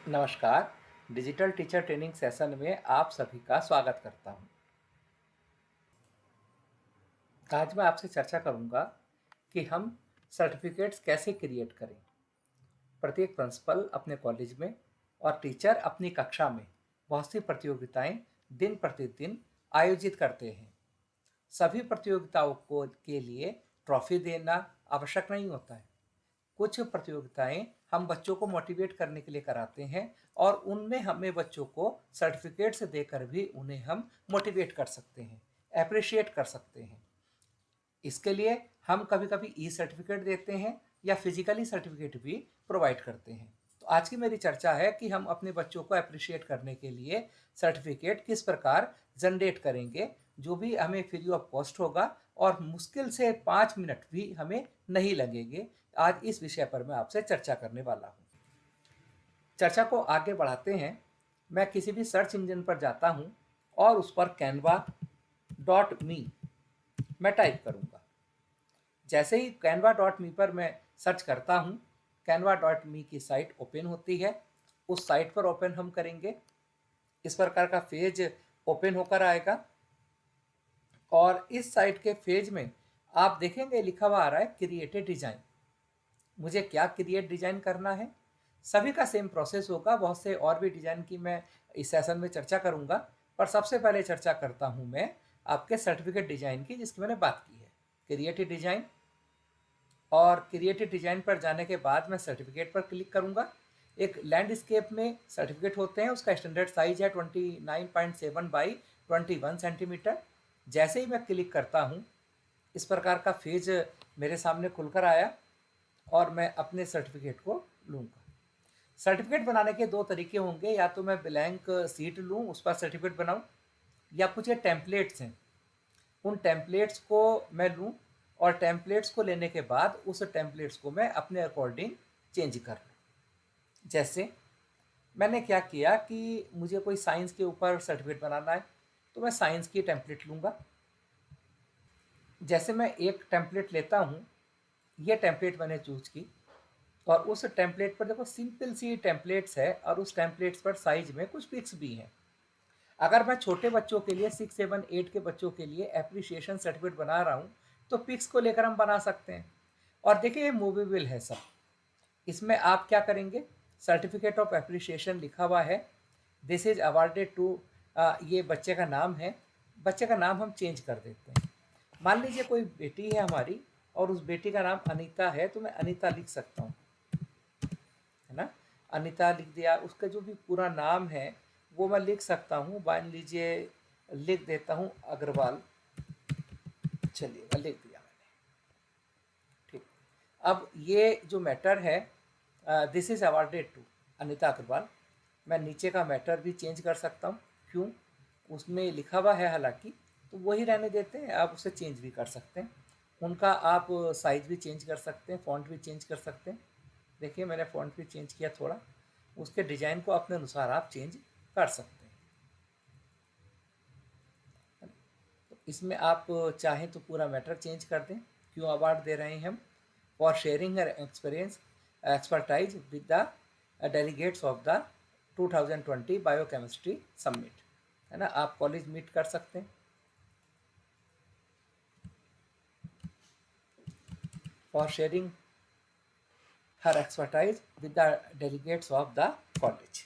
नमस्कार। Digital teacher training session में आप सभी का स्वागत करता हूं। आज मैं आपसे चर्चा करूंगा कि हम सर्टिफिकेट्स कैसे क्रिएट करें। प्रत्येक प्रिंसिपल अपने कॉलेज में और टीचर अपनी कक्षा में बहुत सी प्रतियोगिताएं दिन प्रतिदिन आयोजित करते हैं। सभी प्रतियोगिताओं को के लिए ट्रॉफी देना आवश्यक नहीं होता है। कुछ प्रतियोगिताएं हम बच्चों को मोटिवेट करने के लिए कराते हैं और उनमें हमें बच्चों को सर्टिफिकेट्स देकर भी उन्हें हम मोटिवेट कर सकते हैं, अप्रिशिएट कर सकते हैं। इसके लिए हम कभी कभी ई सर्टिफिकेट देते हैं या फिजिकली सर्टिफिकेट भी प्रोवाइड करते हैं। तो आज की मेरी चर्चा है कि हम अपने बच्चों को अप्रिशिएट करने के लिए सर्टिफिकेट किस प्रकार जनरेट करेंगे, जो भी हमें फ्री ऑफ कॉस्ट होगा और मुश्किल से 5 मिनट भी हमें नहीं लगेंगे। आज इस विषय पर मैं आपसे चर्चा करने वाला हूँ। चर्चा को आगे बढ़ाते हैं। मैं किसी भी सर्च इंजन पर जाता हूँ और उस पर canva.me मैं टाइप करूँगा। जैसे ही canva.me पर मैं सर्च करता हूँ, canva.me की साइट ओपन होती है। उस साइट पर ओपन हम करेंगे, इस प्रकार का पेज ओपन होकर आएगा और इस साइट के पेज में आप देखेंगे लिखा हुआ आ रहा है क्रिएट ए डिजाइन। मुझे क्या क्रिएट डिजाइन करना है, सभी का सेम प्रोसेस होगा। बहुत से और भी डिजाइन की मैं इस सेशन में चर्चा करूंगा, पर सबसे पहले चर्चा करता हूं मैं आपके सर्टिफिकेट डिजाइन की, जिसकी मैंने बात की है, क्रिएटिव डिजाइन। और क्रिएटिव डिजाइन पर जाने के बाद मैं सर्टिफिकेट पर क्लिक करूंगा। एक लैंडस्केप में सर्टिफिकेट होते हैं, उसका स्टैंडर्ड साइज है 29.7 बाई 21 सेंटीमीटर। जैसे ही मैं क्लिक करता हूँ, इस प्रकार का पेज मेरे सामने खुलकर आया और मैं अपने सर्टिफिकेट को लूँगा। सर्टिफिकेट बनाने के दो तरीके होंगे, या तो मैं ब्लैंक सीट लूँ, उस पर सर्टिफिकेट बनाऊँ, या कुछ ये टेम्पलेट्स हैं, उन टेम्पलेट्स को मैं लूँ और टेम्पलेट्स को लेने के बाद उस टेम्पलेट्स को मैं अपने अकॉर्डिंग चेंज कर लूँ। जैसे मैंने क्या किया कि मुझे कोई साइंस के ऊपर सर्टिफिकेट बनाना है, तो मैं साइंस की टेम्पलेट लूँगा। जैसे मैं एक टेम्पलेट लेता हूँ, ये टेम्पलेट मैंने चूज की और उस टेम्पलेट पर देखो सिंपल सी टेम्पलेट्स है और उस टेम्पलेट्स पर साइज में कुछ पिक्स भी हैं। अगर मैं छोटे बच्चों के लिए 6, 7, 8 के बच्चों के लिए एप्रिसिएशन सर्टिफिकेट बना रहा हूँ, तो पिक्स को लेकर हम बना सकते हैं। और देखिए ये मूवेबल है सब। इसमें आप क्या करेंगे, सर्टिफिकेट ऑफ एप्रिसिएशन लिखा हुआ है, दिस इज अवार्डेड टू, ये बच्चे का नाम है। बच्चे का नाम हम चेंज कर देते हैं। मान लीजिए कोई बेटी है हमारी और उस बेटी का नाम अनीता है, तो मैं अनीता लिख सकता हूँ, है ना। अनीता लिख दिया, उसका जो भी पूरा नाम है वो मैं लिख सकता हूँ। मान लीजिए लिख देता हूँ अग्रवाल। चलिए मैं लिख दिया मैंने, ठीक। अब ये जो मैटर है, this is awarded to Anita Agarwal, मैं नीचे का मैटर भी चेंज कर सकता हूँ। क्यों, उसमें लिखा हुआ है हालांकि, तो वही रहने देते हैं, आप उसे चेंज भी कर सकते हैं। उनका आप साइज भी चेंज कर सकते हैं, फ़ॉन्ट भी चेंज कर सकते हैं। देखिए मैंने फ़ॉन्ट भी चेंज किया थोड़ा, उसके डिज़ाइन को अपने अनुसार आप चेंज कर सकते हैं। तो इसमें आप चाहें तो पूरा मैटर चेंज कर दें। क्यों अवार्ड दे रहे हैं हम, for sharing her experience expertise with the delegates of the 2020 biochemistry summit, है ना। आप कॉलेज मीट कर सकते हैं, for sharing her expertise with the delegates of the college.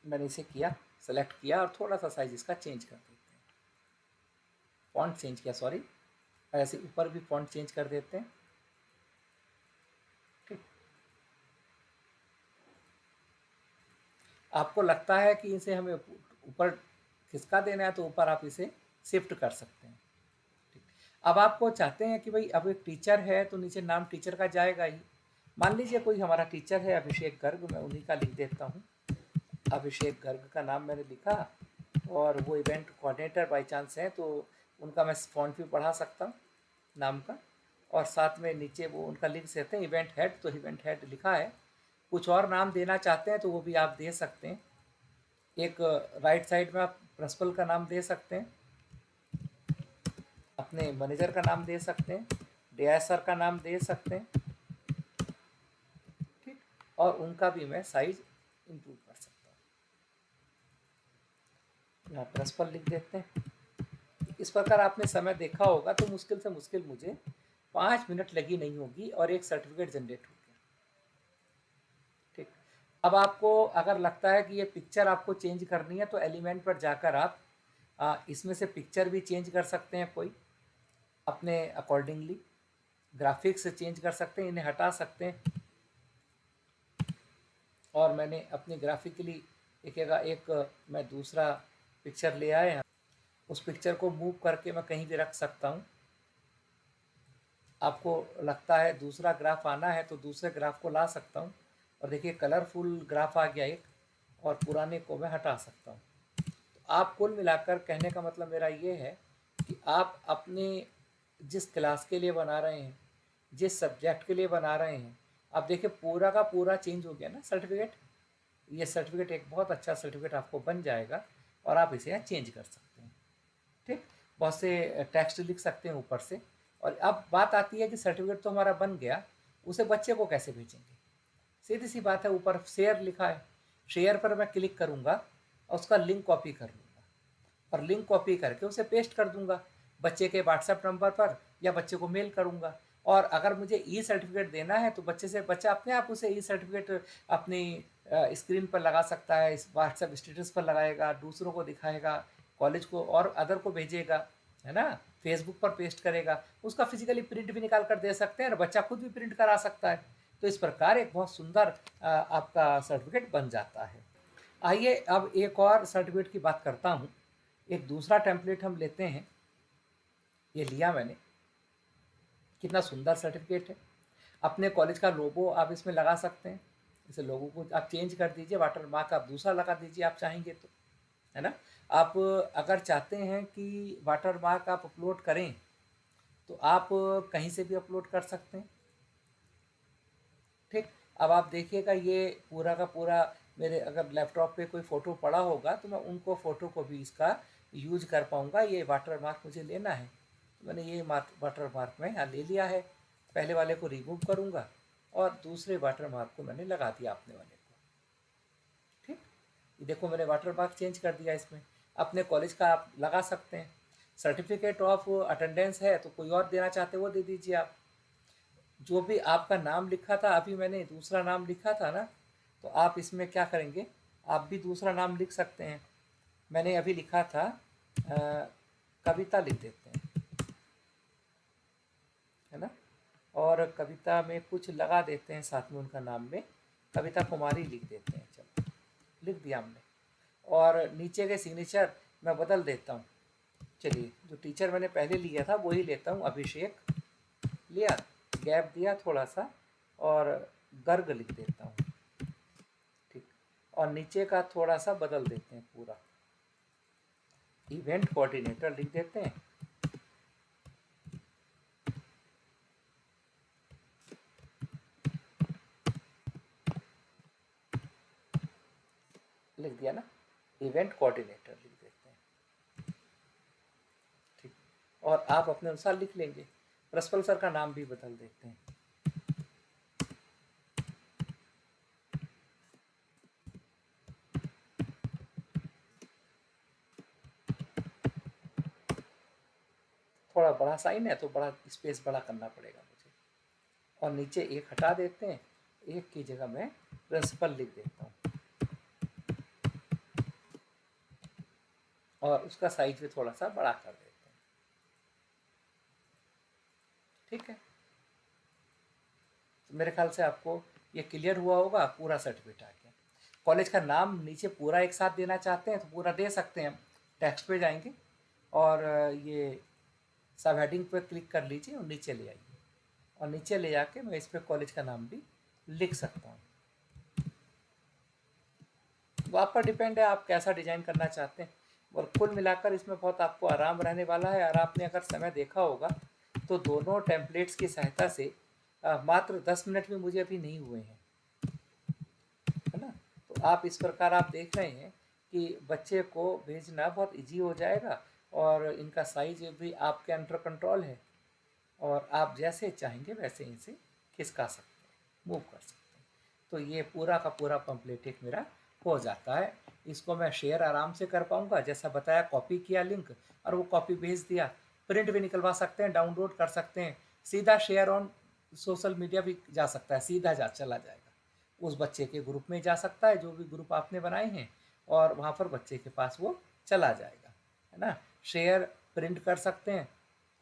मैंने इसे किया, सेलेक्ट किया और थोड़ा सा साइज इसका चेंज कर देते हैं, फॉन्ट चेंज किया, सॉरी, ऐसे ऊपर भी फॉन्ट चेंज कर देते हैं, ठीक। आपको लगता है कि इसे हमें ऊपर खिसका देना है, तो ऊपर आप इसे शिफ्ट कर सकते हैं, ठीक। अब आपको चाहते हैं कि भाई अब एक टीचर है तो नीचे नाम टीचर का जाएगा ही। मान लीजिए कोई हमारा टीचर है अभिषेक गर्ग, मैं उन्हीं का लिख देता हूँ। अभिषेक गर्ग का नाम मैंने लिखा और वो इवेंट कोऑर्डिनेटर बाई चांस है, तो उनका मैं फ़ॉन्ट भी बढ़ा सकता हूँ नाम का। और साथ में नीचे वो उनका लिख सकते हैं इवेंट हेड, तो इवेंट हेड लिखा है। कुछ और नाम देना चाहते हैं तो वो भी आप दे सकते हैं। एक राइट साइड में आप प्रिंसिपल का नाम दे सकते हैं, अपने मैनेजर का नाम दे सकते हैं, डीआई सर का नाम दे सकते हैं, ठीक। और उनका भी मैं साइज इंप्रूव कर सकता हूँ। यहाँ प्रिंसिपल लिख देते हैं। इस प्रकार आपने समय देखा होगा तो मुश्किल से मुश्किल मुझे 5 मिनट लगी नहीं होगी और एक सर्टिफिकेट जनरेट हो गया। ठीक, अब आपको अगर लगता है कि ये पिक्चर आपको चेंज करनी है तो एलिमेंट पर जाकर आप इसमें से पिक्चर भी चेंज कर सकते हैं कोई अपने अकॉर्डिंगली, ग्राफिक्स चेंज कर सकते हैं, इन्हें हटा सकते हैं। और मैंने अपनी ग्राफिकली एक मैं दूसरा पिक्चर ले आया, उस पिक्चर को मूव करके मैं कहीं भी रख सकता हूँ। आपको लगता है दूसरा ग्राफ आना है तो दूसरे ग्राफ को ला सकता हूँ और देखिए कलरफुल ग्राफ आ गया एक, और पुराने को मैं हटा सकता हूँ। तो आप कुल मिलाकर कहने का मतलब मेरा ये है कि आप अपने जिस क्लास के लिए बना रहे हैं, जिस सब्जेक्ट के लिए बना रहे हैं, आप देखिए पूरा का पूरा चेंज हो गया ना सर्टिफिकेट। ये सर्टिफिकेट एक बहुत अच्छा सर्टिफिकेट आपको बन जाएगा और आप इसे यहाँ चेंज कर सकते हैं। ठीक, बहुत से टेक्स्ट लिख सकते हैं ऊपर से। और अब बात आती है कि सर्टिफिकेट तो हमारा बन गया, उसे बच्चे को कैसे भेजेंगे। सीधी सी बात है, ऊपर शेयर लिखा है, शेयर पर मैं क्लिक करूँगा और उसका लिंक कॉपी कर लूँगा और लिंक कॉपी करके उसे पेस्ट कर दूँगा बच्चे के व्हाट्सएप नंबर पर या बच्चे को मेल करूँगा। और अगर मुझे ई सर्टिफिकेट देना है तो बच्चा अपने आप उसे ई सर्टिफिकेट अपनी स्क्रीन पर लगा सकता है, इस व्हाट्सएप स्टेटस पर लगाएगा, दूसरों को दिखाएगा, कॉलेज को और अदर को भेजेगा, है ना, फेसबुक पर पेस्ट करेगा। उसका फिजिकली प्रिंट भी निकाल कर दे सकते हैं और बच्चा खुद भी प्रिंट करा सकता है। तो इस प्रकार एक बहुत सुंदर आपका सर्टिफिकेट बन जाता है। आइए अब एक और सर्टिफिकेट की बात करता हूँ। एक दूसरा टेम्पलेट हम लेते हैं, ये लिया मैंने, कितना सुंदर सर्टिफिकेट है। अपने कॉलेज का लोगो आप इसमें लगा सकते हैं, इसे लोगो को आप चेंज कर दीजिए, वाटर मार्क आप दूसरा लगा दीजिए आप चाहेंगे तो, है ना। आप अगर चाहते हैं कि वाटर मार्क आप अपलोड करें तो आप कहीं से भी अपलोड कर सकते हैं। ठीक, अब आप देखिएगा ये पूरा का पूरा मेरे अगर लैपटॉप पे कोई फ़ोटो पड़ा होगा तो मैं उनको फ़ोटो को भी इसका यूज कर पाऊँगा। ये वाटर मार्क मुझे लेना है तो मैंने ये वाटर मार्क मैं यहाँ ले लिया है। पहले वाले को रिमूव करूँगा और दूसरे वाटर मार्क को मैंने लगा दिया अपने वाले को। ठीक, ये देखो मैंने वाटर मार्क चेंज कर दिया इसमें। अपने कॉलेज का आप लगा सकते हैं। सर्टिफिकेट ऑफ अटेंडेंस है तो कोई और देना चाहते वो दे दीजिए आप। जो भी आपका नाम लिखा था, अभी मैंने दूसरा नाम लिखा था ना, तो आप इसमें क्या करेंगे, आप भी दूसरा नाम लिख सकते हैं। मैंने अभी लिखा था कविता लिख देते हैं, है ना, और कविता में कुछ लगा देते हैं साथ में उनका नाम में, कविता कुमारी लिख देते हैं। चलो लिख दिया हमने, और नीचे के सिग्नेचर मैं बदल देता हूँ। चलिए जो टीचर मैंने पहले लिया था वही लेता हूँ, अभिषेक लिया, गैप दिया थोड़ा सा और गर्ग लिख देता हूँ। ठीक, और नीचे का थोड़ा सा बदल देते हैं पूरा, इवेंट कोऑर्डिनेटर लिख देते हैं। लिख दिया ना, इवेंट कोऑर्डिनेटर लिख देते हैं। ठीक, और आप अपने अनुसार लिख लेंगे। प्रिंसिपल सर का नाम भी बदल देते हैं। थोड़ा बड़ा साइन है तो बड़ा स्पेस बड़ा करना पड़ेगा मुझे, और नीचे एक हटा देते हैं, एक की जगह मैं प्रिंसिपल लिख देता हूँ और उसका साइज भी थोड़ा सा बड़ा कर देते हैं। ठीक है, तो मेरे ख्याल से आपको ये क्लियर हुआ होगा, पूरा सर्टिफिकेट आ गया। कॉलेज का नाम नीचे पूरा एक साथ देना चाहते हैं तो पूरा दे सकते हैं। टेक्स्ट पे जाएंगे और ये सब हेडिंग पे क्लिक कर लीजिए और नीचे ले आइए, और नीचे ले जाके मैं इस पर कॉलेज का नाम भी लिख सकता हूँ। वो आप पर डिपेंड है आप कैसा डिज़ाइन करना चाहते हैं। और कुल मिलाकर इसमें बहुत आपको आराम रहने वाला है। और आपने अगर समय देखा होगा तो दोनों टेम्पलेट्स की सहायता से मात्र 10 मिनट भी मुझे अभी नहीं हुए हैं, है ना। तो आप इस प्रकार आप देख रहे हैं कि बच्चे को भेजना बहुत इजी हो जाएगा और इनका साइज भी आपके अंडर कंट्रोल है, और आप जैसे चाहेंगे वैसे इनसे खिसका सकते हैं, मूव कर सकते हैं। तो ये पूरा का पूरा पम्पलेट एक मेरा हो जाता है। इसको मैं शेयर आराम से कर पाऊँगा, जैसा बताया कॉपी किया लिंक और वो कॉपी भेज दिया। प्रिंट भी निकलवा सकते हैं, डाउनलोड कर सकते हैं, सीधा शेयर ऑन सोशल मीडिया भी जा सकता है, सीधा चला जाएगा। उस बच्चे के ग्रुप में जा सकता है, जो भी ग्रुप आपने बनाए हैं, और वहाँ पर बच्चे के पास वो चला जाएगा, है ना। शेयर प्रिंट कर सकते हैं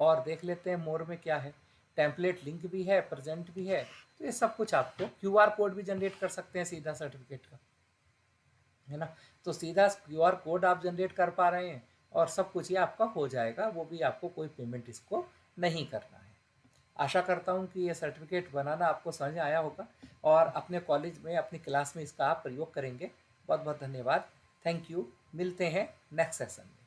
और देख लेते हैं मोर में क्या है। टेम्पलेट लिंक भी है, प्रेजेंट भी है, तो ये सब कुछ आपको क्यूआर कोड भी जनरेट कर सकते हैं सीधा सर्टिफिकेट का, है ना। तो सीधा क्यूआर कोड आप जनरेट कर पा रहे हैं और सब कुछ ये आपका हो जाएगा, वो भी आपको कोई पेमेंट इसको नहीं करना है। आशा करता हूँ कि ये सर्टिफिकेट बनाना आपको समझ में आया होगा और अपने कॉलेज में, अपनी क्लास में इसका आप प्रयोग करेंगे। बहुत बहुत धन्यवाद। Thank you. मिलते हैं नेक्स्ट सेशन में।